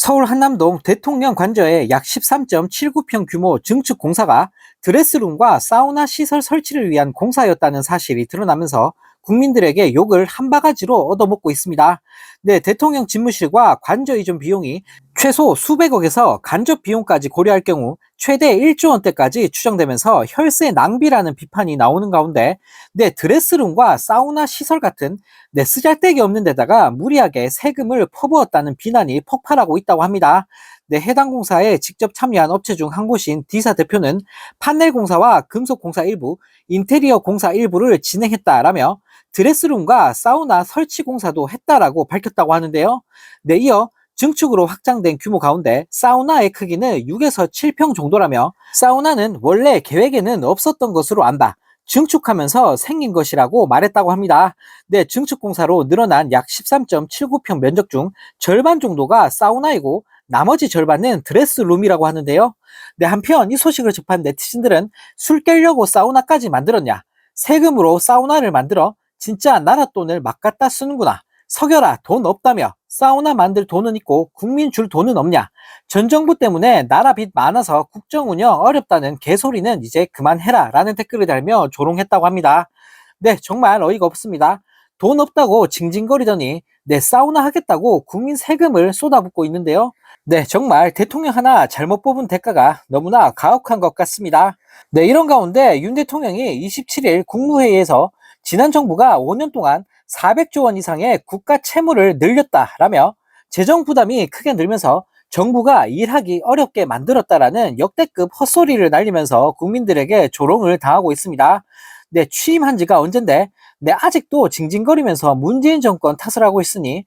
서울 한남동 대통령 관저에 약 13.79평 규모 증축 공사가 드레스룸과 사우나 시설 설치를 위한 공사였다는 사실이 드러나면서 국민들에게 욕을 한 바가지로 얻어먹고 있습니다. 네, 대통령 집무실과 관저 이전 비용이 최소 수백억에서 간접 비용까지 고려할 경우 최대 1조 원대까지 추정되면서 혈세 낭비라는 비판이 나오는 가운데, 네, 드레스룸과 사우나 시설 같은 쓰잘데기 없는 데다가 무리하게 세금을 퍼부었다는 비난이 폭발하고 있다고 합니다. 네, 해당 공사에 직접 참여한 업체 중 한 곳인 D사 대표는 판넬 공사와 금속 공사 일부, 인테리어 공사 일부를 진행했다라며 드레스룸과 사우나 설치 공사도 했다라고 밝혔다고 하는데요. 네, 이어 증축으로 확장된 규모 가운데 사우나의 크기는 6에서 7평 정도라며 사우나는 원래 계획에는 없었던 것으로 안다. 증축하면서 생긴 것이라고 말했다고 합니다. 네, 증축 공사로 늘어난 약 13.79평 면적 중 절반 정도가 사우나이고 나머지 절반은 드레스룸이라고 하는데요. 네, 한편 이 소식을 접한 네티즌들은 술 깨려고 사우나까지 만들었냐? 세금으로 사우나를 만들어 진짜 나라 돈을 막 갖다 쓰는구나. 석여라, 돈 없다며. 사우나 만들 돈은 있고 국민 줄 돈은 없냐. 전 정부 때문에 나라 빚 많아서 국정 운영 어렵다는 개소리는 이제 그만해라 라는 댓글을 달며 조롱했다고 합니다. 네, 정말 어이가 없습니다. 돈 없다고 징징거리더니 사우나 하겠다고 국민 세금을 쏟아붓고 있는데요. 네, 정말 대통령 하나 잘못 뽑은 대가가 너무나 가혹한 것 같습니다. 네, 이런 가운데 윤 대통령이 27일 국무회의에서 지난 정부가 5년 동안 400조 원 이상의 국가 채무를 늘렸다라며 재정 부담이 크게 늘면서 정부가 일하기 어렵게 만들었다라는 역대급 헛소리를 날리면서 국민들에게 조롱을 당하고 있습니다. 네, 취임한 지가 언젠데 아직도 징징거리면서 문재인 정권 탓을 하고 있으니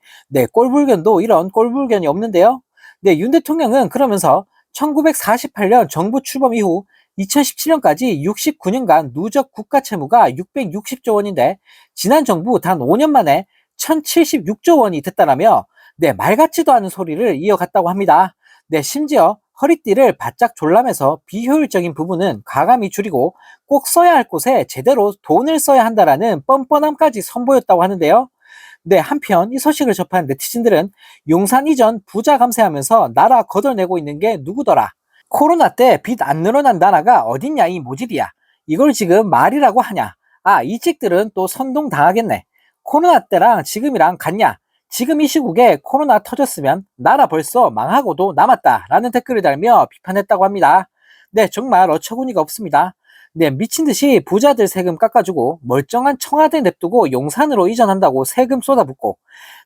꼴불견도 이런 꼴불견이 없는데요. 네, 윤 대통령은 그러면서 1948년 정부 출범 이후 2017년까지 69년간 누적 국가 채무가 660조 원인데 지난 정부 단 5년 만에 1076조 원이 됐다라며 말 같지도 않은 소리를 이어갔다고 합니다. 네, 심지어 허리띠를 바짝 졸라매서 비효율적인 부분은 가감히 줄이고 꼭 써야 할 곳에 제대로 돈을 써야 한다라는 뻔뻔함까지 선보였다고 하는데요. 네, 한편 이 소식을 접한 네티즌들은 용산 이전 부자 감세하면서 나라 걷어내고 있는 게 누구더라? 코로나 때 빚 안 늘어난 나라가 어딨냐 이 모질이야. 이걸 지금 말이라고 하냐. 아, 이 찍들은 또 선동 당하겠네. 코로나 때랑 지금이랑 같냐. 지금 이 시국에 코로나 터졌으면 나라 벌써 망하고도 남았다라는 댓글을 달며 비판했다고 합니다. 네, 정말 어처구니가 없습니다. 네, 미친 듯이 부자들 세금 깎아주고 멀쩡한 청와대 냅두고 용산으로 이전한다고 세금 쏟아붓고,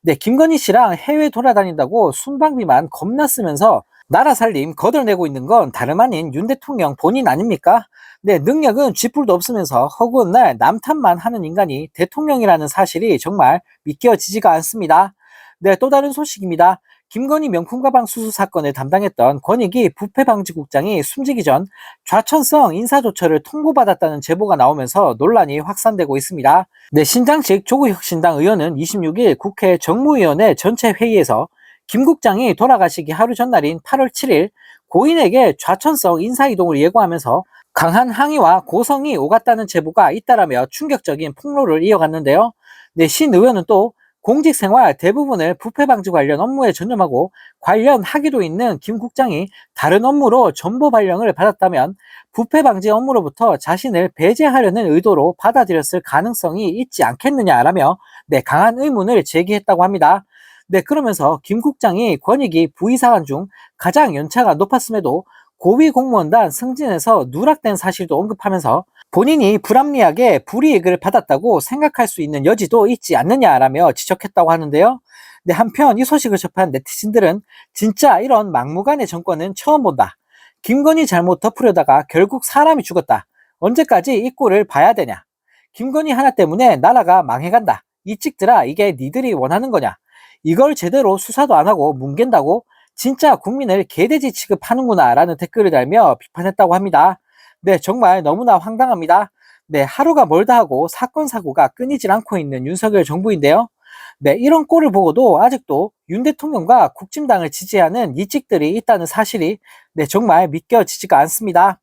네, 김건희 씨랑 해외 돌아다닌다고 순방비만 겁나 쓰면서 나라 살림 거덜내고 있는 건 다름 아닌 윤 대통령 본인 아닙니까? 네, 능력은 쥐뿔도 없으면서 허구한 날 남탓만 하는 인간이 대통령이라는 사실이 정말 믿겨지지가 않습니다. 네, 또 다른 소식입니다. 김건희 명품 가방 수수 사건을 담당했던 권익위 부패방지국장이 숨지기 전 좌천성 인사조처를 통보받았다는 제보가 나오면서 논란이 확산되고 있습니다. 네, 신장식 조국혁신당 의원은 26일 국회 정무위원회 전체 회의에서 김 국장이 돌아가시기 하루 전날인 8월 7일 고인에게 좌천성 인사이동을 예고하면서 강한 항의와 고성이 오갔다는 제보가 잇따라며 충격적인 폭로를 이어갔는데요. 네, 신 의원은 또 공직생활 대부분을 부패방지 관련 업무에 전념하고 관련 학위도 있는 김 국장이 다른 업무로 전보 발령을 받았다면 부패방지 업무로부터 자신을 배제하려는 의도로 받아들였을 가능성이 있지 않겠느냐라며 강한 의문을 제기했다고 합니다. 네, 그러면서 김 국장이 권익위 부의사관 중 가장 연차가 높았음에도 고위 공무원단 승진에서 누락된 사실도 언급하면서 본인이 불합리하게 불이익을 받았다고 생각할 수 있는 여지도 있지 않느냐라며 지적했다고 하는데요. 네, 한편 이 소식을 접한 네티즌들은 진짜 이런 막무가내 정권은 처음 본다. 김건희 잘못 덮으려다가 결국 사람이 죽었다. 언제까지 이 꼴을 봐야 되냐. 김건희 하나 때문에 나라가 망해간다. 이 찍들아, 이게 니들이 원하는 거냐. 이걸 제대로 수사도 안 하고 뭉갠다고 진짜 국민을 개돼지 취급하는구나 라는 댓글을 달며 비판했다고 합니다. 네, 정말 너무나 황당합니다. 네, 하루가 멀다 하고 사건 사고가 끊이질 않고 있는 윤석열 정부인데요. 네, 이런 꼴을 보고도 아직도 윤 대통령과 국진당을 지지하는 이찍들이 있다는 사실이 정말 믿겨지지가 않습니다.